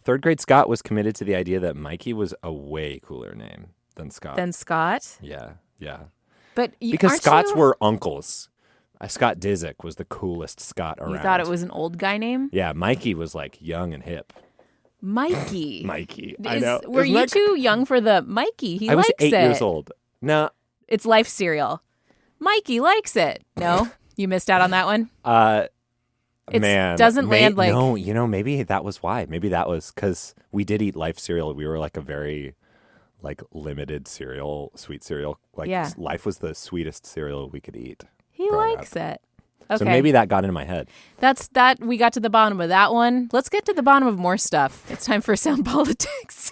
Third grade Scott was committed to the idea that Mikey was a way cooler name than Scott. Yeah. But because Scotts were uncles. Scott Disick was the coolest Scott around. You thought it was an old guy name? Yeah, Mikey was like young and hip. Mikey. I know. Were you too young for the Mikey? He likes it. I was 8 years old. No. It's Life cereal. Mikey likes it. No? You missed out on that one? Doesn't land like... No, maybe that was why. Maybe that was because we did eat Life cereal. We were like a very... like limited cereal, sweet cereal. Life was the sweetest cereal we could eat. He likes it. Okay. So maybe that got into my head. That's that. We got to the bottom of that one. Let's get to the bottom of more stuff. It's time for Sound Politics.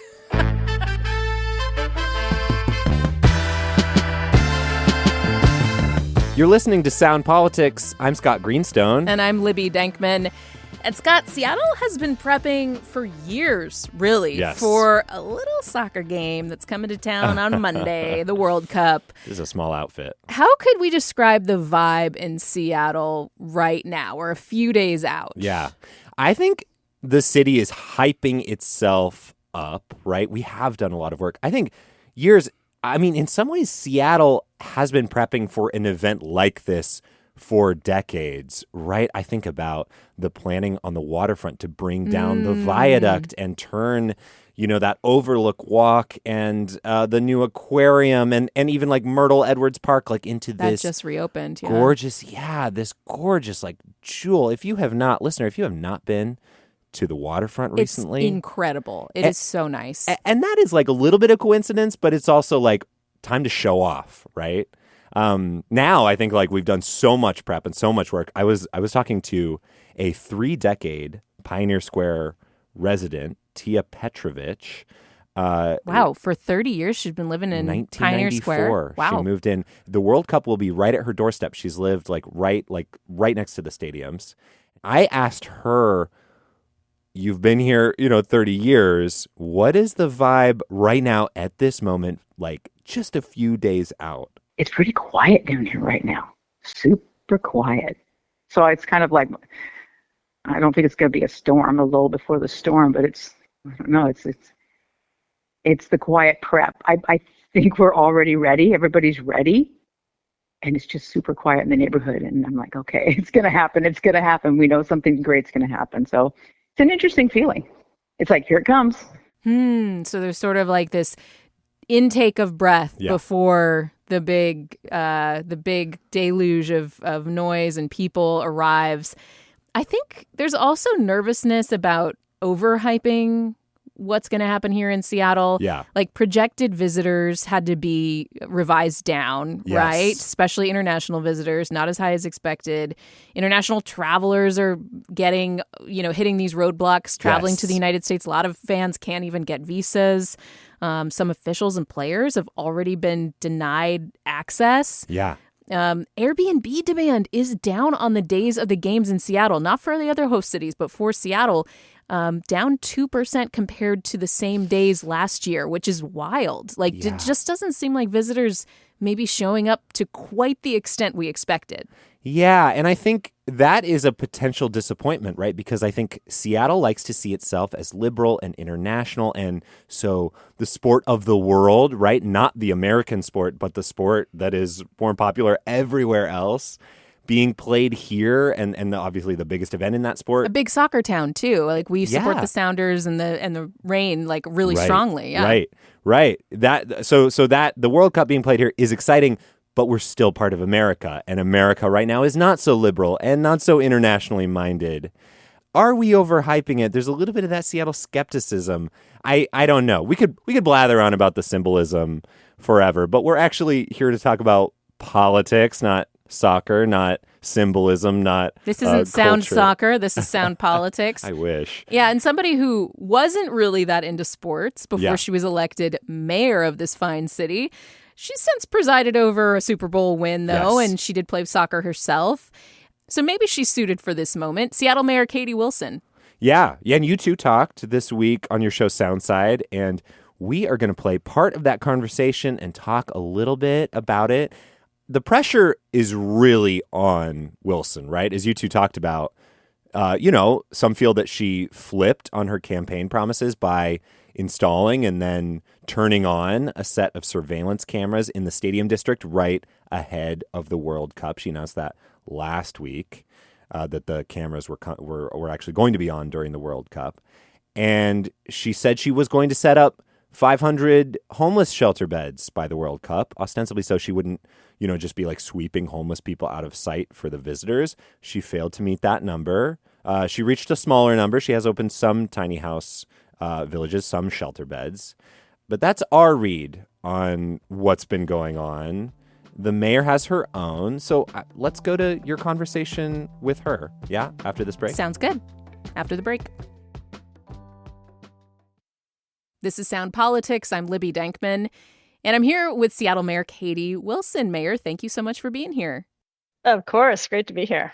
You're listening to Sound Politics. I'm Scott Greenstone. And I'm Libby Denkmann. And Scott, Seattle has been prepping for years, really, for a little soccer game that's coming to town on Monday, the World Cup. This is a small outfit. How could we describe the vibe in Seattle right now? We're a few days out. Yeah. I think the city is hyping itself up, right? We have done a lot of work. I think in some ways, Seattle has been prepping for an event like this for decades, right? I think about the planning on the waterfront to bring down the viaduct and turn, that overlook walk and the new aquarium and even like Myrtle Edwards Park, like into that this just reopened, gorgeous, this gorgeous like jewel. If you have not been to the waterfront recently, it's incredible. It is so nice, and that is like a little bit of coincidence, but it's also like time to show off, right? Now I think like we've done so much prep and so much work. I was talking to a 3-decade Pioneer Square resident, Tia Petrovich. Wow, for 30 years she's been living in Pioneer Square. Wow. She moved in. The World Cup will be right at her doorstep. She's lived right next to the stadiums. I asked her, you've been here, 30 years. What is the vibe right now at this moment, like just a few days out? It's pretty quiet down here right now. Super quiet. So it's kind of like, I don't think it's going to be a storm, a lull before the storm, but it's the quiet prep. I think we're already ready. Everybody's ready. And it's just super quiet in the neighborhood. And I'm like, okay, it's going to happen. It's going to happen. We know something great's going to happen. So it's an interesting feeling. It's like, here it comes. So there's sort of like this intake of breath before the big deluge of noise and people arrives. I think there's also nervousness about overhyping what's going to happen here in Seattle. Yeah. Like projected visitors had to be revised down, right? Especially international visitors, not as high as expected. International travelers are getting, hitting these roadblocks, traveling to the United States. A lot of fans can't even get visas. Some officials and players have already been denied access. Yeah. Airbnb demand is down on the days of the games in Seattle, not for the other host cities, but for Seattle, down 2% compared to the same days last year, which is wild. Like, it just doesn't seem like visitors may be showing up to quite the extent we expected. Yeah, and I think that is a potential disappointment, right? Because I think Seattle likes to see itself as liberal and international, and so the sport of the world, right? Not the American sport, but the sport that is more popular everywhere else, being played here, and obviously the biggest event in that sport. A big soccer town too. Like we support the Sounders and the Reign like really strongly. Yeah. Right. So that the World Cup being played here is exciting. But we're still part of America, and America right now is not so liberal and not so internationally minded. Are we overhyping it? There's a little bit of that Seattle skepticism. I don't know. We could blather on about the symbolism forever, but we're actually here to talk about politics, not soccer, not symbolism, not This isn't sound culture. Soccer. This is sound politics. I wish. Yeah, and somebody who wasn't really that into sports before she was elected mayor of this fine city. She's since presided over a Super Bowl win, though, and she did play soccer herself. So maybe she's suited for this moment. Seattle Mayor Katie Wilson. Yeah, and you two talked this week on your show Soundside, and we are going to play part of that conversation and talk a little bit about it. The pressure is really on Wilson, right? As you two talked about, Some feel that she flipped on her campaign promises by installing and then turning on a set of surveillance cameras in the stadium district right ahead of the World Cup. She announced that last week, that the cameras were actually going to be on during the World Cup. And she said she was going to set up 500 homeless shelter beds by the World Cup, ostensibly so she wouldn't, just be like sweeping homeless people out of sight for the visitors. She failed to meet that number. She reached a smaller number. She has opened some tiny house villages, some shelter beds. But that's our read on what's been going on. The mayor has her own. So let's go to your conversation with her. Yeah, after this break. Sounds good. After the break. This is Sound Politics. I'm Libby Denkmann, and I'm here with Seattle Mayor Katie Wilson. Mayor, thank you so much for being here. Of course. Great to be here.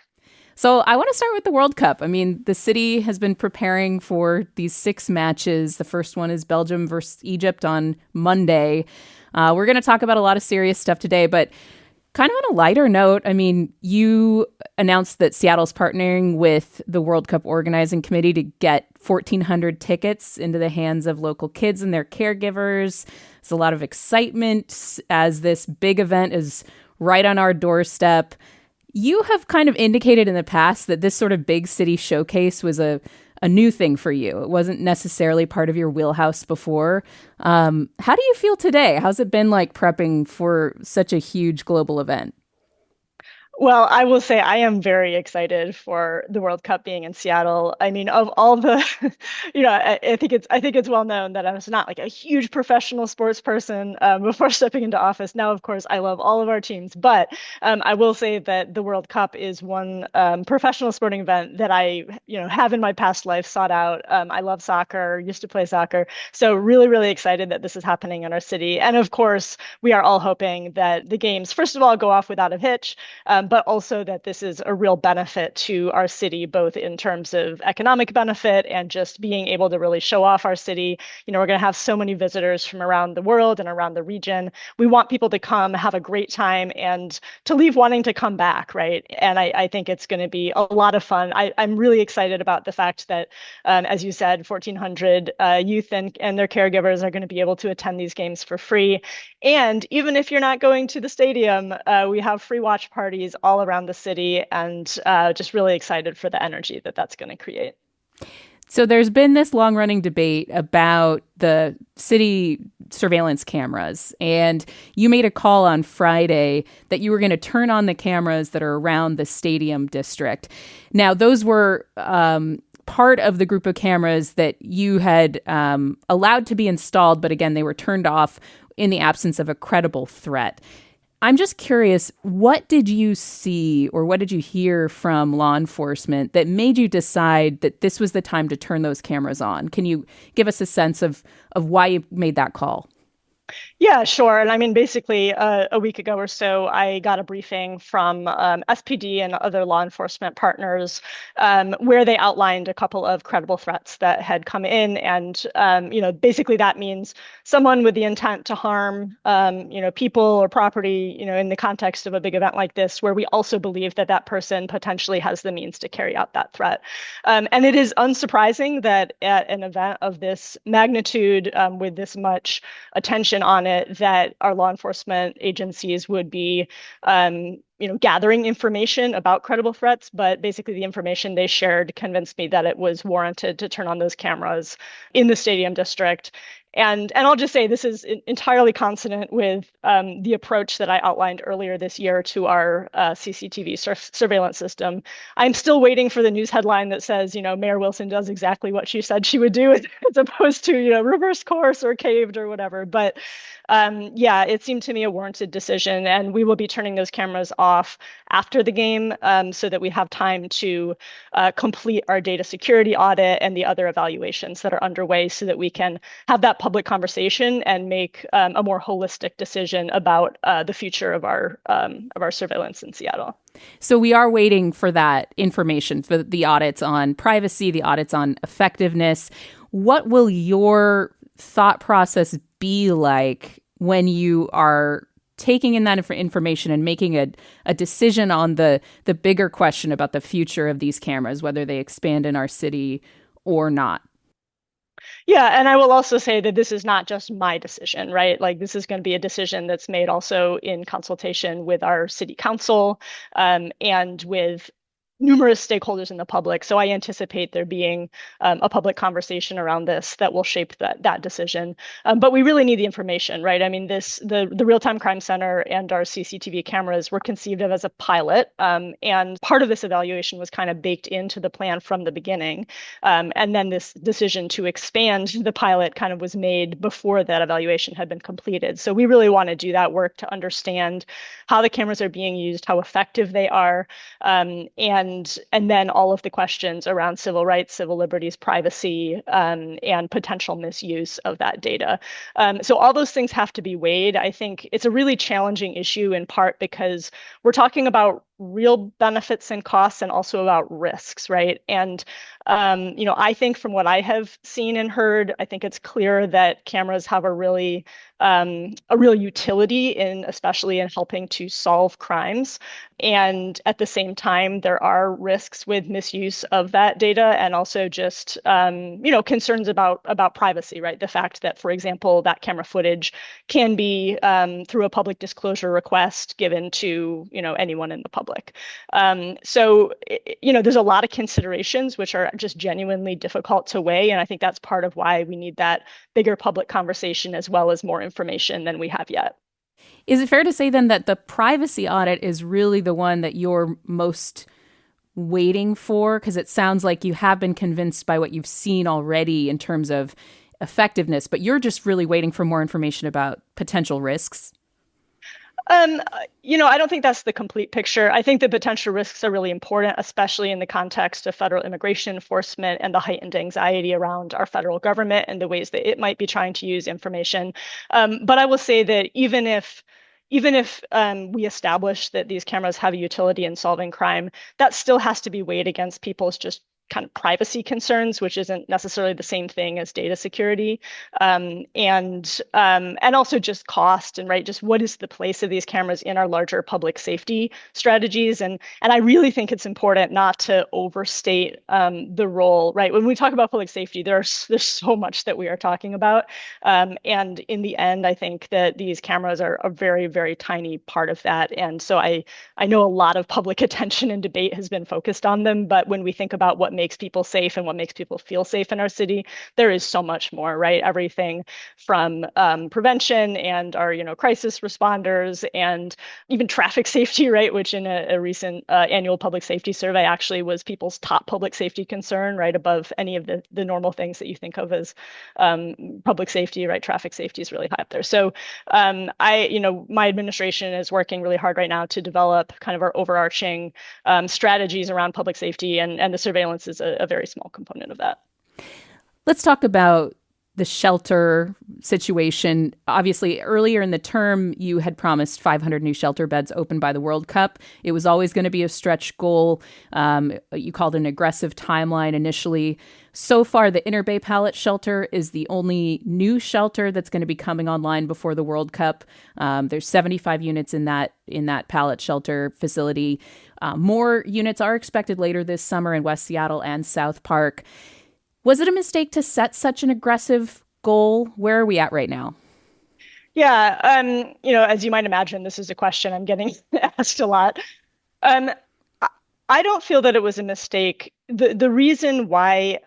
So I want to start with the World Cup. I mean, the city has been preparing for these 6 matches. The first one is Belgium versus Egypt on Monday. We're going to talk about a lot of serious stuff today, but kind of on a lighter note, I mean, you announced that Seattle's partnering with the World Cup Organizing Committee to get 1,400 tickets into the hands of local kids and their caregivers. There's a lot of excitement as this big event is right on our doorstep. You have kind of indicated in the past that this sort of big city showcase was a new thing for you. It wasn't necessarily part of your wheelhouse before. How do you feel today? How's it been like prepping for such a huge global event? Well, I will say I am very excited for the World Cup being in Seattle. I mean, of all the, I think it's well known that I was not like a huge professional sports person before stepping into office. Now, of course, I love all of our teams, but I will say that the World Cup is one professional sporting event that I, have in my past life sought out. I love soccer, used to play soccer, so really, really excited that this is happening in our city. And of course, we are all hoping that the games, first of all, go off without a hitch. But also that this is a real benefit to our city, both in terms of economic benefit and just being able to really show off our city. We're going to have so many visitors from around the world and around the region. We want people to come, have a great time, and to leave wanting to come back, right? And I think it's going to be a lot of fun. I'm really excited about the fact that, as you said, 1,400 youth and their caregivers are going to be able to attend these games for free. And even if you're not going to the stadium, we have free watch parties all around the city, and just really excited for the energy that that's going to create. So there's been this long-running debate about the city surveillance cameras, and you made a call on Friday that you were going to turn on the cameras that are around the stadium district. Now, those were part of the group of cameras that you had allowed to be installed, but again, they were turned off in the absence of a credible threat. I'm just curious, what did you see or what did you hear from law enforcement that made you decide that this was the time to turn those cameras on? Can you give us a sense of why you made that call? Yeah, sure. And I mean, basically, a week ago or so, I got a briefing from SPD and other law enforcement partners where they outlined a couple of credible threats that had come in. And, basically that means someone with the intent to harm, people or property, in the context of a big event like this, where we also believe that that person potentially has the means to carry out that threat. And it is unsurprising that at an event of this magnitude, with this much attention on it, that our law enforcement agencies would be gathering information about credible threats, but basically the information they shared convinced me that it was warranted to turn on those cameras in the stadium district. And I'll just say this is entirely consonant with the approach that I outlined earlier this year to our CCTV surveillance system. I'm still waiting for the news headline that says, Mayor Wilson does exactly what she said she would do, as opposed to, reverse course or caved or whatever. But it seemed to me a warranted decision, and we will be turning those cameras off after the game so that we have time to complete our data security audit and the other evaluations that are underway so that we can have that public conversation and make a more holistic decision about the future of our surveillance in Seattle. So we are waiting for that information, for the audits on privacy, the audits on effectiveness. What will your thought process be like when you are taking in that information and making a decision on the bigger question about the future of these cameras, whether they expand in our city or not. Yeah, and I will also say that this is not just my decision, right? Like this is going to be a decision that's made also in consultation with our city council, and with numerous stakeholders in the public. So I anticipate there being a public conversation around this that will shape that decision. But we really need the information, right? I mean, the Real-Time Crime Center and our CCTV cameras were conceived of as a pilot, and part of this evaluation was kind of baked into the plan from the beginning. And then this decision to expand the pilot kind of was made before that evaluation had been completed. So we really want to do that work to understand how the cameras are being used, how effective they are, and then all of the questions around civil rights, civil liberties, privacy, and potential misuse of that data. So all those things have to be weighed. I think it's a really challenging issue in part because we're talking about real benefits and costs and also about risks, right? And I think from what I have seen and heard, I think it's clear that cameras have a real utility especially in helping to solve crimes. And at the same time, there are risks with misuse of that data and also just concerns about privacy, right? The fact that, for example, that camera footage can be through a public disclosure request given to anyone in the public. So there's a lot of considerations which are just genuinely difficult to weigh, and I think that's part of why we need that bigger public conversation as well as more information than we have yet. Is it fair to say then that the privacy audit is really the one that you're most waiting for? Because it sounds like you have been convinced by what you've seen already in terms of effectiveness, but you're just really waiting for more information about potential risks. I don't think that's the complete picture. I think the potential risks are really important, especially in the context of federal immigration enforcement and the heightened anxiety around our federal government and the ways that it might be trying to use information. But I will say that even if we establish that these cameras have a utility in solving crime, that still has to be weighed against people's just kind of privacy concerns, which isn't necessarily the same thing as data security, and also just cost and right, just what is the place of these cameras in our larger public safety strategies, and I really think it's important not to overstate the role. Right, when we talk about public safety, there's so much that we are talking about, and in the end, I think that these cameras are a very, very tiny part of that, and so I know a lot of public attention and debate has been focused on them, but when we think about what makes people safe and what makes people feel safe in our city, there is so much more, right? Everything from prevention and our, crisis responders and even traffic safety, right? Which in a recent annual public safety survey actually was people's top public safety concern, right? Above any of the normal things that you think of as public safety, right? Traffic safety is really high up there. So my administration is working really hard right now to develop kind of our overarching strategies around public safety, and the surveillance is a very small component of that. Let's talk about the shelter situation. Obviously, earlier in the term, you had promised 500 new shelter beds open by the World Cup. It was always going to be a stretch goal. You called it an aggressive timeline initially. So far, the Inner Bay Pallet Shelter is the only new shelter that's going to be coming online before the World Cup. There's 75 units in that pallet shelter facility. More units are expected later this summer in West Seattle and South Park. Was it a mistake to set such an aggressive goal? Where are we at right now? Yeah, as you might imagine, this is a question I'm getting asked a lot. I don't feel that it was a mistake. The reason why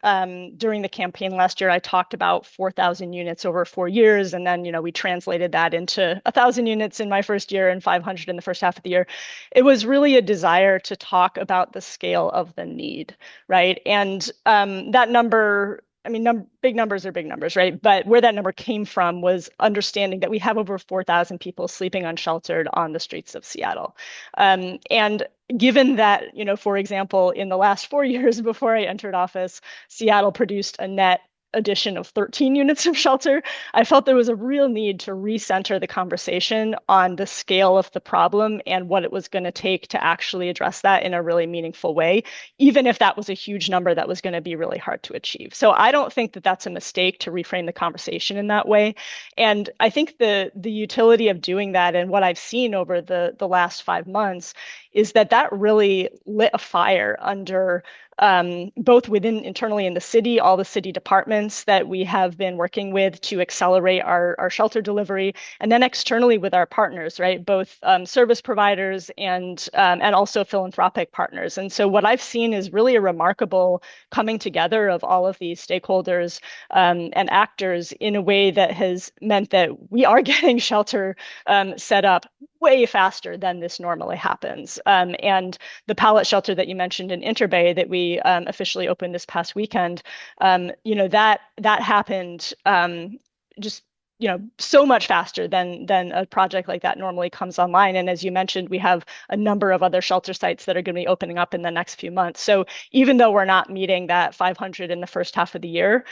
during the campaign last year I talked about 4,000 units over 4 years, and then we translated that into 1,000 units in my first year and 500 in the first half of the year. It was really a desire to talk about the scale of the need, right? And that number. I mean, big numbers are big numbers, right? But where that number came from was understanding that we have over 4,000 people sleeping unsheltered on the streets of Seattle. And given that, for example, in the last 4 years before I entered office, Seattle produced a net addition of 13 units of shelter, I felt there was a real need to recenter the conversation on the scale of the problem and what it was going to take to actually address that in a really meaningful way, even if that was a huge number that was going to be really hard to achieve. So I don't think that that's a mistake to reframe the conversation in that way. And I think the utility of doing that and what I've seen over the last 5 months is that really lit a fire under both internally in the city, all the city departments that we have been working with to accelerate our shelter delivery, and then externally with our partners, right? Both service providers and also philanthropic partners. And so what I've seen is really a remarkable coming together of all of these stakeholders and actors in a way that has meant that we are getting shelter set up way faster than this normally happens. And the pallet shelter that you mentioned in Interbay that we officially opened this past weekend, that happened just so much faster than a project like that normally comes online. And as you mentioned, we have a number of other shelter sites that are going to be opening up in the next few months. So even though we're not meeting that 500 in the first half of the year,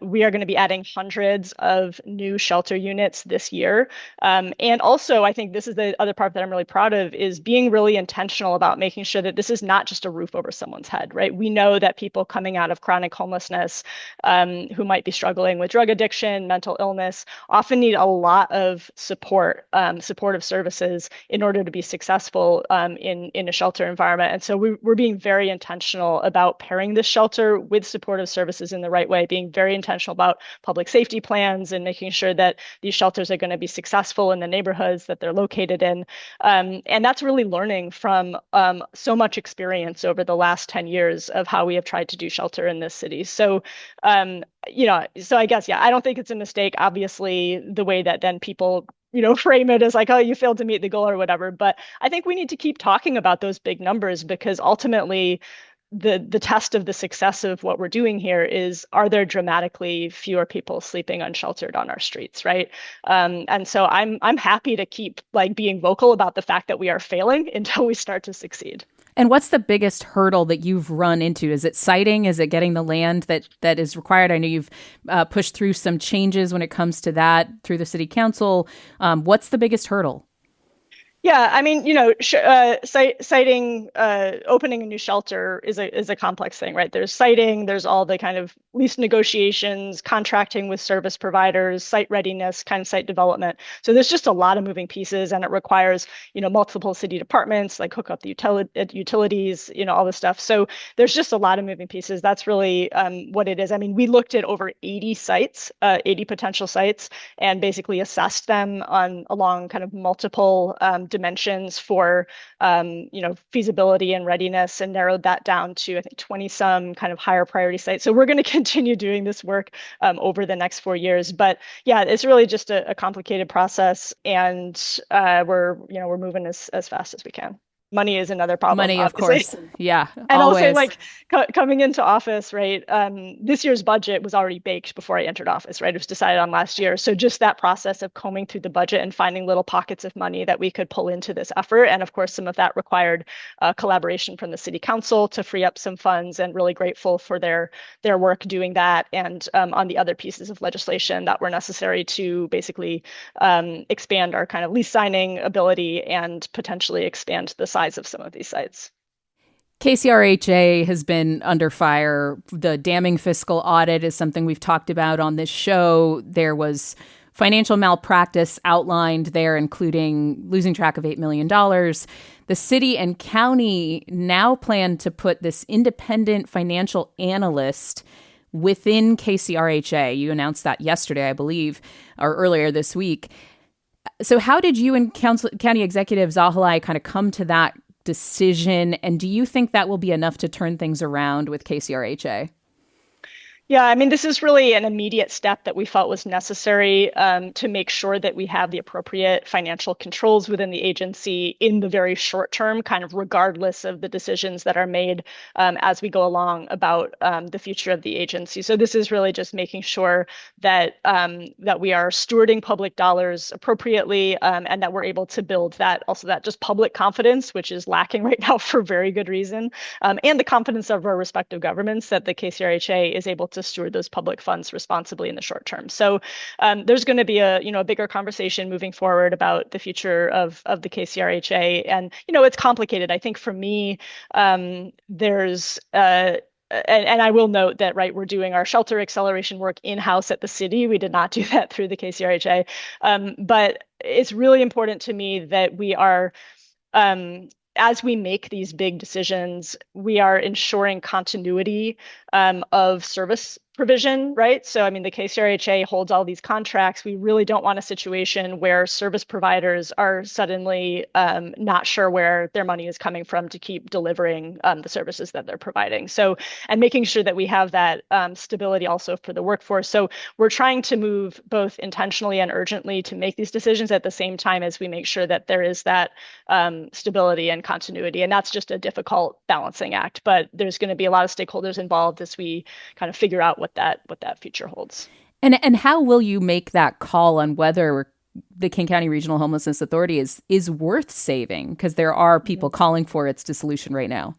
we are going to be adding hundreds of new shelter units this year. And also, I think this is the other part that I'm really proud of, is being really intentional about making sure that this is not just a roof over someone's head, right? We know that people coming out of chronic homelessness who might be struggling with drug addiction, mental illness, often need a lot of supportive services in order to be successful in a shelter environment. And so we're being very intentional about pairing this shelter with supportive services in the right way, being very intentional about public safety plans and making sure that these shelters are going to be successful in the neighborhoods that they're located in. And that's really learning from so much experience over the last 10 years of how we have tried to do shelter in this city. So so I guess, I don't think it's a mistake, obviously, the way that then people, frame it as like, oh, you failed to meet the goal or whatever. But I think we need to keep talking about those big numbers, because ultimately the test of the success of what we're doing here is, are there dramatically fewer people sleeping unsheltered on our streets, right? And so I'm happy to keep being vocal about the fact that we are failing until we start to succeed. And what's the biggest hurdle that you've run into? Is it siting? Is it getting the land that is required? I know you've pushed through some changes when it comes to that through the city council. What's the biggest hurdle? Yeah, I mean, siting, opening a new shelter is a complex thing, right? There's siting, there's all the kind of lease negotiations, contracting with service providers, site readiness, kind of site development. So there's just a lot of moving pieces, and it requires, multiple city departments, hook up the utilities, all this stuff. So there's just a lot of moving pieces. That's really what it is. I mean, we looked at over 80 sites, 80 potential sites, and basically assessed them along kind of multiple dimensions for feasibility and readiness, and narrowed that down to, I think, 20 some kind of higher priority sites. So we're going to continue doing this work over the next 4 years. But yeah, it's really just a complicated process, and we're moving as fast as we can. Money is another problem. Money, obviously. Of course. Yeah. And always. also, coming into office, right? This year's budget was already baked before I entered office, right? It was decided on last year. So just that process of combing through the budget and finding little pockets of money that we could pull into this effort. And of course, some of that required collaboration from the city council to free up some funds, and really grateful for their work doing that. And on the other pieces of legislation that were necessary to basically expand our kind of lease signing ability and potentially expand the size of some of these sites. KCRHA has been under fire. The damning fiscal audit is something we've talked about on this show. There was financial malpractice outlined there, including losing track of $8 million. The city and county now plan to put this independent financial analyst within KCRHA. You announced that yesterday, I believe, or earlier this week. So how did you and County Executive Zahalai kind of come to that decision? And do you think that will be enough to turn things around with KCRHA? Yeah, I mean, this is really an immediate step that we felt was necessary to make sure that we have the appropriate financial controls within the agency in the very short term, kind of regardless of the decisions that are made as we go along about the future of the agency. So this is really just making sure that that we are stewarding public dollars appropriately, and that we're able to build that just public confidence, which is lacking right now for very good reason, and the confidence of our respective governments that the KCRHA is able to to steward those public funds responsibly in the short term. So there's going to be a bigger conversation moving forward about the future of the KCRHA. And, it's complicated. I think for me, there's and I will note that, right, we're doing our shelter acceleration work in-house at the city. We did not do that through the KCRHA. But it's really important to me that we are, as we make these big decisions, we are ensuring continuity of service provision, right? So, the KCRHA holds all these contracts. We really don't want a situation where service providers are suddenly not sure where their money is coming from to keep delivering the services that they're providing. So, and making sure that we have that stability also for the workforce. So we're trying to move both intentionally and urgently to make these decisions at the same time as we make sure that there is that stability and continuity. And that's just a difficult balancing act, but there's going to be a lot of stakeholders involved as we kind of figure out what that future holds. And how will you make that call on whether the King County Regional Homelessness Authority is worth saving? Because there are people calling for its dissolution right now.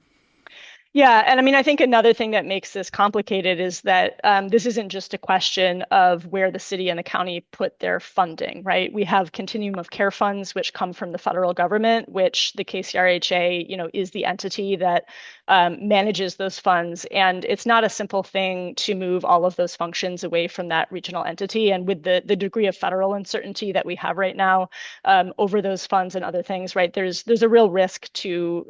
Yeah, and I think another thing that makes this complicated is that this isn't just a question of where the city and the county put their funding, right? We have continuum of care funds, which come from the federal government, which the KCRHA, is the entity that manages those funds. And it's not a simple thing to move all of those functions away from that regional entity. And with the degree of federal uncertainty that we have right now over those funds and other things, right, there's a real risk to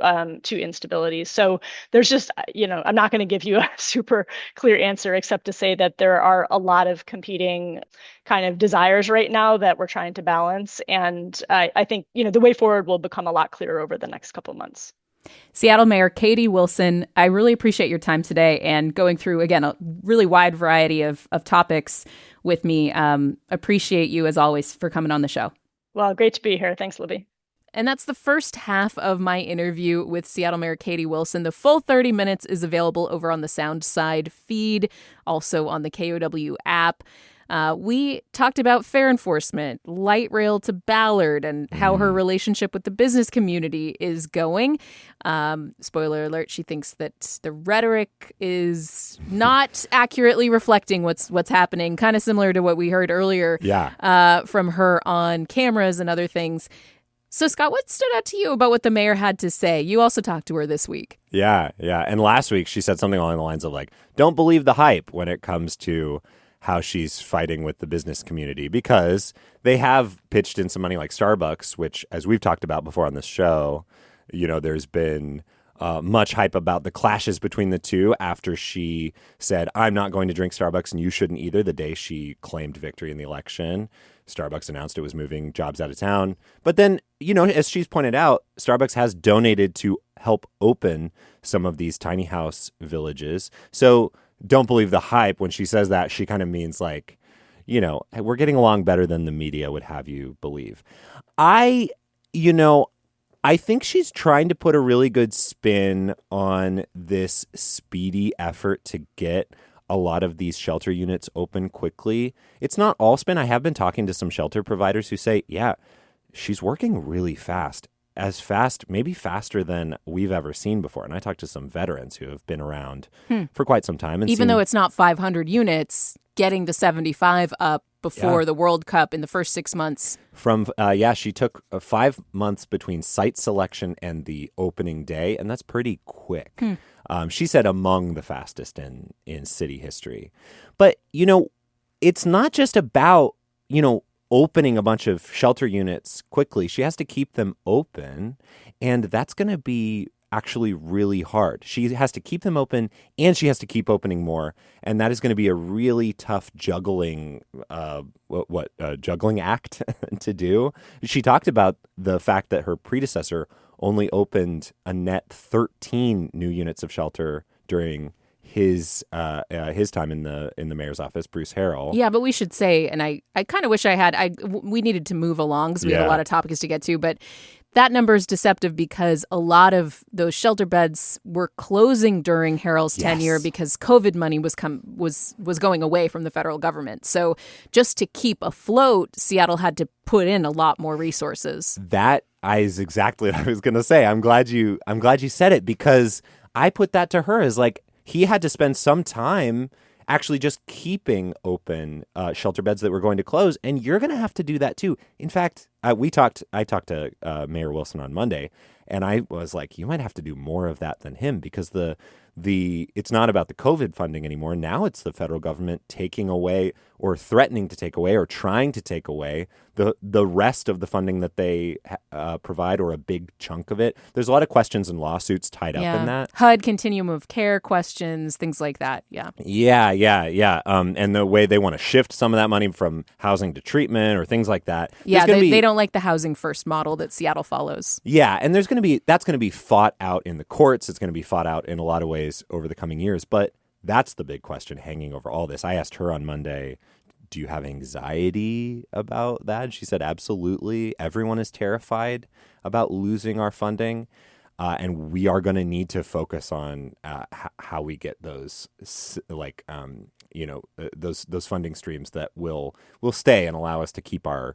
instability. So there's just, I'm not going to give you a super clear answer except to say that there are a lot of competing kind of desires right now that we're trying to balance. And I think, the way forward will become a lot clearer over the next couple of months. Seattle Mayor Katie Wilson, I really appreciate your time today and going through, again, a really wide variety of topics with me. Appreciate you, as always, for coming on the show. Well, great to be here. Thanks, Libby. And that's the first half of my interview with Seattle Mayor Katie Wilson. The full 30 minutes is available over on the Soundside feed, also on the KUOW app. We talked about fare enforcement, light rail to Ballard, and how her relationship with the business community is going. Spoiler alert, she thinks that the rhetoric is not accurately reflecting what's happening, kind of similar to what we heard earlier from her on cameras and other things. So, Scott, what stood out to you about what the mayor had to say? You also talked to her this week. Yeah. And last week she said something along the lines of don't believe the hype when it comes to how she's fighting with the business community, because they have pitched in some money like Starbucks, which, as we've talked about before on this show, there's been much hype about the clashes between the two after she said, I'm not going to drink Starbucks and you shouldn't either, the day she claimed victory in the election. Starbucks announced it was moving jobs out of town. But then, as she's pointed out, Starbucks has donated to help open some of these tiny house villages. So don't believe the hype. When she says that, she kind of means we're getting along better than the media would have you believe. I think she's trying to put a really good spin on this speedy effort to get a lot of these shelter units open quickly. It's not all spin. I have been talking to some shelter providers who say, she's working really fast, maybe faster than we've ever seen before. And I talked to some veterans who have been around for quite some time. And even though it's not 500 units, getting the 75 up before the World Cup in the first 6 months. She took 5 months between site selection and the opening day, and that's pretty quick. She said among the fastest in city history. But, it's not just about, opening a bunch of shelter units quickly. She has to keep them open, and that's going to be actually really hard. She has to keep them open, and she has to keep opening more, and that is going to be a really tough juggling juggling act to do. She talked about the fact that her predecessor only opened a net 13 new units of shelter during his time in the mayor's office, Bruce Harrell. Yeah, but we should say, and I kind of wish we needed to move along because we have a lot of topics to get to, but that number is deceptive because a lot of those shelter beds were closing during Harrell's tenure because COVID money was going away from the federal government. So just to keep afloat, Seattle had to put in a lot more resources. That is exactly what I was going to say. I'm glad you said it, because I put that to her as he had to spend some time actually just keeping open shelter beds that were going to close. And you're going to have to do that too. In fact, I talked to Mayor Wilson on Monday, and I was like, you might have to do more of that than him, because it's not about the COVID funding anymore. Now it's the federal government taking away or threatening to take away or trying to take away the rest of the funding that they provide, or a big chunk of it. There's a lot of questions and lawsuits tied up in that. HUD continuum of care questions, things like that. Yeah. Yeah. And the way they want to shift some of that money from housing to treatment or things like that. Yeah, they don't like the housing first model that Seattle follows. Yeah, and that's going to be fought out in the courts. It's going to be fought out in a lot of ways over the coming years. But that's the big question hanging over all this. I asked her on Monday, do you have anxiety about that? And she said, absolutely. Everyone is terrified about losing our funding. And we are going to need to focus on how we get those, those funding streams that will stay and allow us to keep our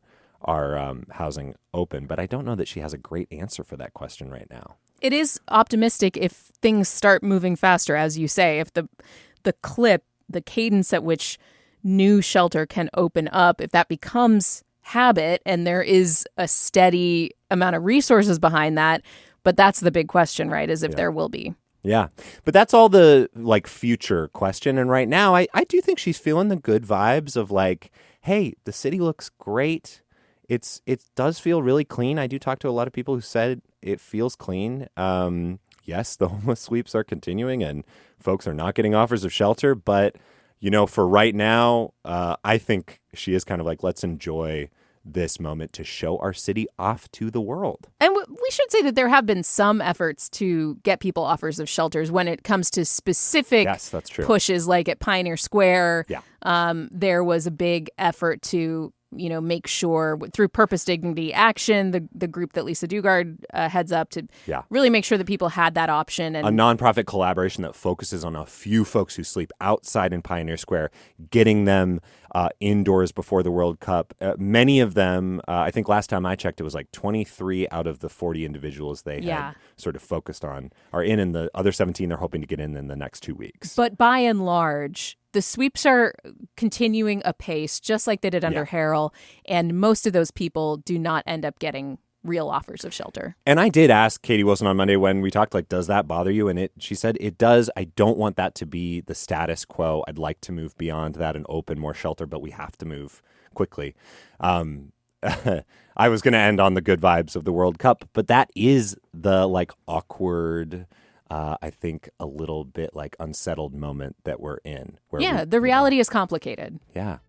housing open. But I don't know that she has a great answer for that question right now. It is optimistic if things start moving faster, as you say, if the cadence at which new shelter can open up, if that becomes habit and there is a steady amount of resources behind that. But that's the big question, right, is if there will be. Yeah. But that's all the future question. And right now, I do think she's feeling the good vibes of hey, the city looks great. It does feel really clean. I do talk to a lot of people who said it feels clean. Yes, the homeless sweeps are continuing and folks are not getting offers of shelter. But, for right now, I think she is kind of let's enjoy this moment to show our city off to the world. And we should say that there have been some efforts to get people offers of shelters when it comes to specific pushes, like at Pioneer Square. Yeah. There was a big effort to make sure through Purpose Dignity Action, the group that Lisa Dugard heads up, to really make sure that people had that option. And a nonprofit collaboration that focuses on a few folks who sleep outside in Pioneer Square, getting them indoors before the World Cup. Many of them, I think last time I checked, it was 23 out of the 40 individuals they had sort of focused on are in, and the other 17 they're hoping to get in the next 2 weeks. But by and large, the sweeps are continuing apace, just like they did under Harrell, and most of those people do not end up getting real offers of shelter. And I did ask Katie Wilson on Monday when we talked, does that bother you? And she said, it does. I don't want that to be the status quo. I'd like to move beyond that and open more shelter, but we have to move quickly. I was going to end on the good vibes of the World Cup, but that is the awkward, I think a little bit unsettled moment that we're in. Where the reality is complicated. Yeah.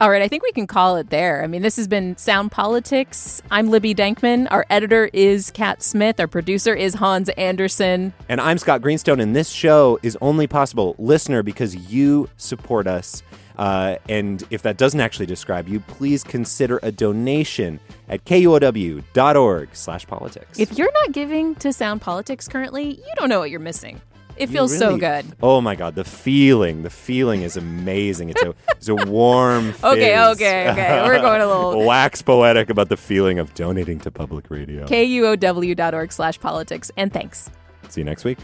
All right, I think we can call it there. I mean, this has been Sound Politics. I'm Libby Denkmann. Our editor is Cat Smith. Our producer is Hans Anderson. And I'm Scott Greenstone, and this show is only possible, listener, because you support us. And if that doesn't actually describe you, please consider a donation at KUOW.org/politics. If you're not giving to Sound Politics currently, you don't know what you're missing. It feels so good. Oh my God, the feeling is amazing. It's a warm fizz. Okay. We're going a little wax poetic about the feeling of donating to public radio. KUOW.org/politics. And thanks. See you next week.